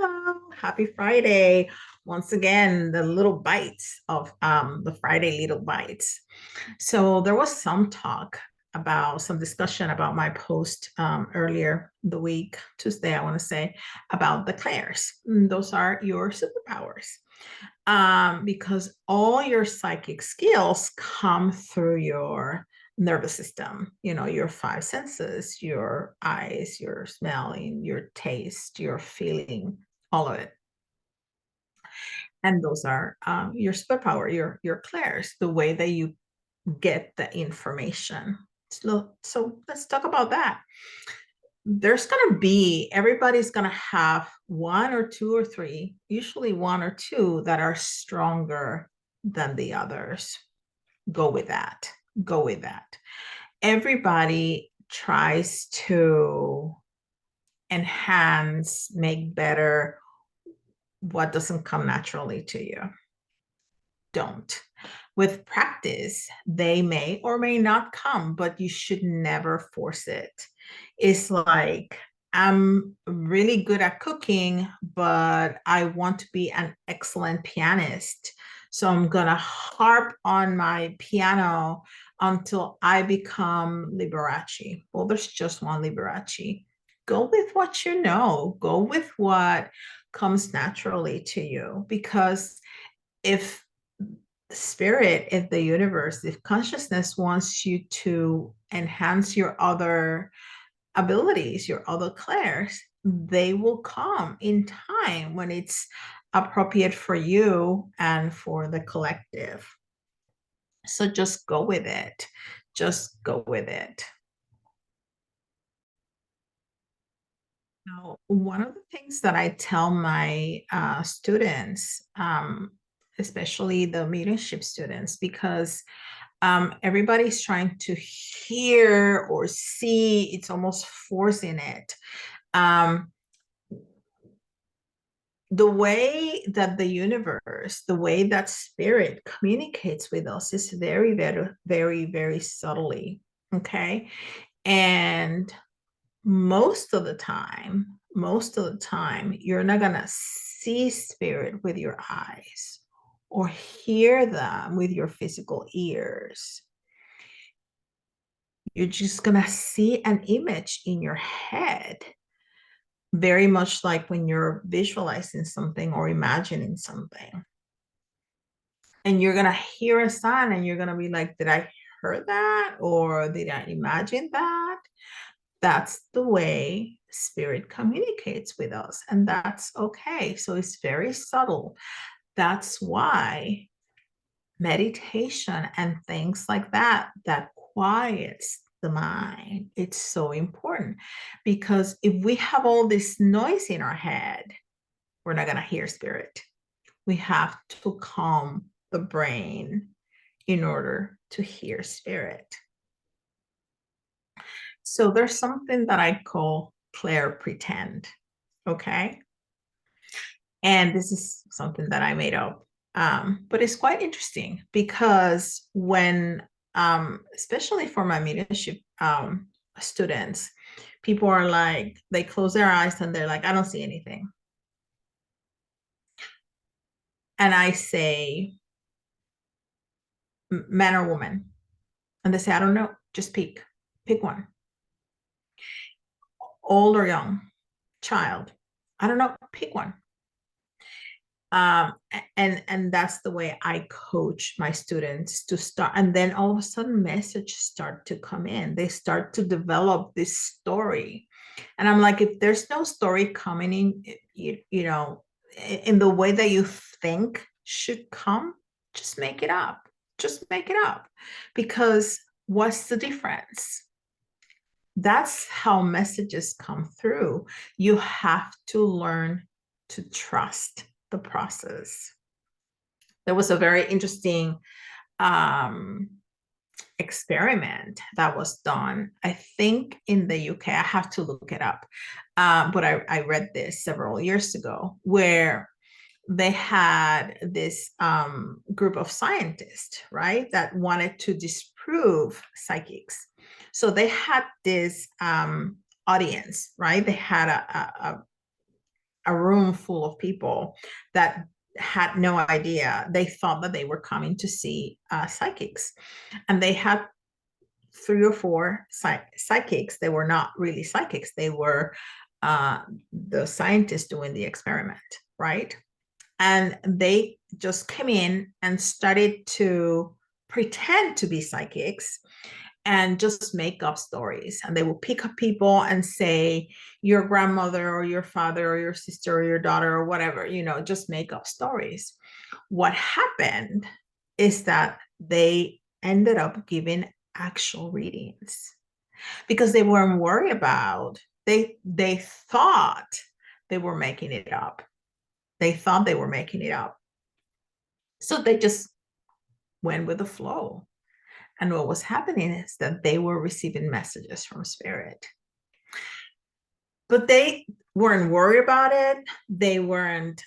Hello, happy Friday. Once again, the little bites of the Friday little bites. So there was some talk about some discussion about my post earlier the week, Tuesday, I want to say, about the clairs. Those are your superpowers. Because all your psychic skills come through your nervous system, your five senses, your eyes, your smelling, your taste, your feeling, all of it. And those are your superpower, your clairs, the way that you get the information. So let's talk about that. There's going to be, everybody's going to have one or two or three, usually one or two that are stronger than the others. Go with that. Go with that. Everybody tries to enhance, make better what doesn't come naturally to you. Don't. With practice, they may or may not come, but you should never force it. It's like, I'm really good at cooking, but I want to be an excellent pianist. So I'm going to harp on my piano until I become Liberace. Well, there's just one Liberace. Go with what you know, go with what comes naturally to you. Because if spirit, if the universe, if consciousness wants you to enhance your other abilities, your other clairs, they will come in time when it's appropriate for you and for the collective. So just go with it. Just go with it. Now, one of the things that I tell my students, especially the mediumship students, because everybody's trying to hear or see, it's almost forcing it. The way that the universe, the way that spirit communicates with us is very, very, very, very subtly. Okay. And most of the time, you're not going to see spirit with your eyes or hear them with your physical ears. You're just going to see an image in your head, very much like when you're visualizing something or imagining something. And you're going to hear a sound and you're going to be like, did I hear that? Or did I imagine that? That's the way spirit communicates with us. And that's okay. So it's very subtle. That's why meditation and things like that, that quiets the mind, it's so important. Because if we have all this noise in our head, we're not going to hear spirit. We have to calm the brain in order to hear spirit. So there's something that I call Claire pretend. Okay. And this is something that I made up. But it's quite interesting because when, especially for my mediumship students, people are like, they close their eyes and they're like, I don't see anything. And I say, man or woman? And they say, I don't know, just pick one. Old or young, child, I don't know, pick one. And that's the way I coach my students to start. And then all of a sudden messages start to come in. They start to develop this story. And I'm like, if there's no story coming in, in the way that you think should come, just make it up. Just make it up. Because what's the difference? That's how messages come through. You have to learn to trust the process. There was a very interesting experiment that was done, I think in the UK. I have to look it up. But I read this several years ago, where they had this group of scientists, right, that wanted to disprove psychics. So they had this audience, right? They had a a room full of people that had no idea. They thought that they were coming to see psychics, and they had three or four psychics. They were not really psychics. They were the scientists doing the experiment, right? And they just came in and started to pretend to be psychics and just make up stories. And they will pick up people and say, your grandmother or your father or your sister or your daughter or whatever, just make up stories. What happened is that they ended up giving actual readings because they weren't worried about, they thought they were making it up. They thought they were making it up. So they just went with the flow. And what was happening is that they were receiving messages from spirit. But they weren't worried about it. They weren't,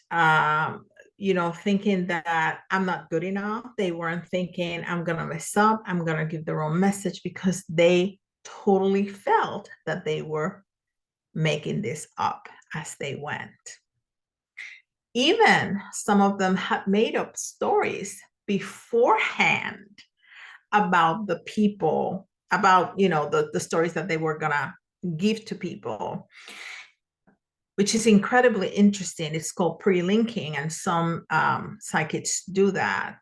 thinking that I'm not good enough. They weren't thinking I'm going to mess up. I'm going to give the wrong message, because they totally felt that they were making this up as they went. Even some of them had made up stories beforehand about the people, about the stories that they were gonna give to people, which is incredibly interesting. It's called pre-linking, and some psychics do that.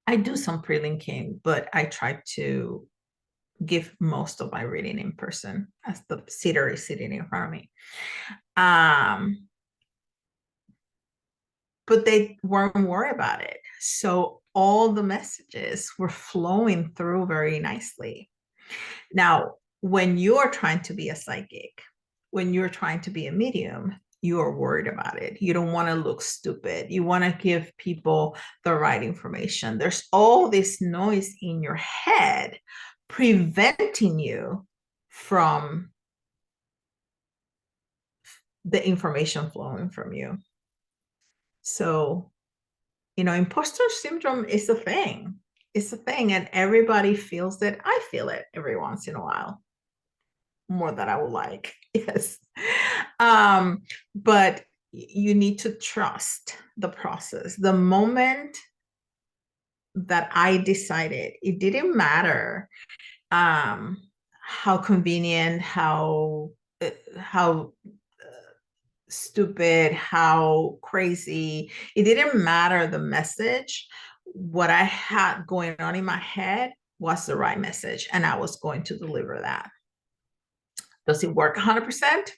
I do some pre-linking, but I try to give most of my reading in person as the sitter is sitting in front of me. But they weren't worried about it. So all the messages were flowing through very nicely. Now, when you're trying to be a psychic, when you're trying to be a medium, you are worried about it. You don't want to look stupid. You want to give people the right information. There's all this noise in your head preventing you from the information flowing from you. So, imposter syndrome is a thing. It's a thing, and everybody feels it. I feel it every once in a while, more than I would like. Yes. But you need to trust the process. The moment that I decided, it didn't matter how convenient, how stupid, how crazy. It didn't matter the message. What I had going on in my head was the right message, and I was going to deliver that. Does it work 100%?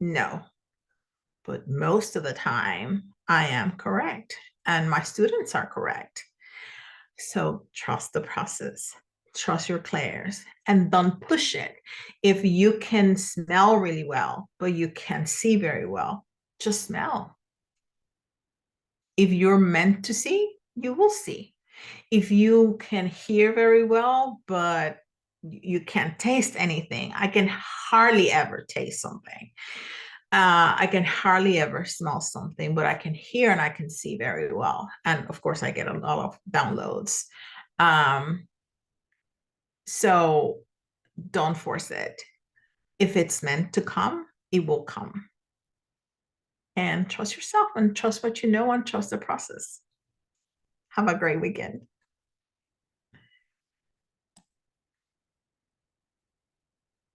No. But most of the time, I am correct, and my students are correct. So trust the process. Trust your clairs, and don't push it. If you can smell really well, but you can't see very well, just smell. If you're meant to see, you will see. If you can hear very well, but you can't taste anything, I can hardly ever taste something. I can hardly ever smell something, but I can hear and I can see very well. And of course, I get a lot of downloads. So don't force it. If it's meant to come, it will come. And trust yourself, and trust what you know, and trust the process. Have a great weekend.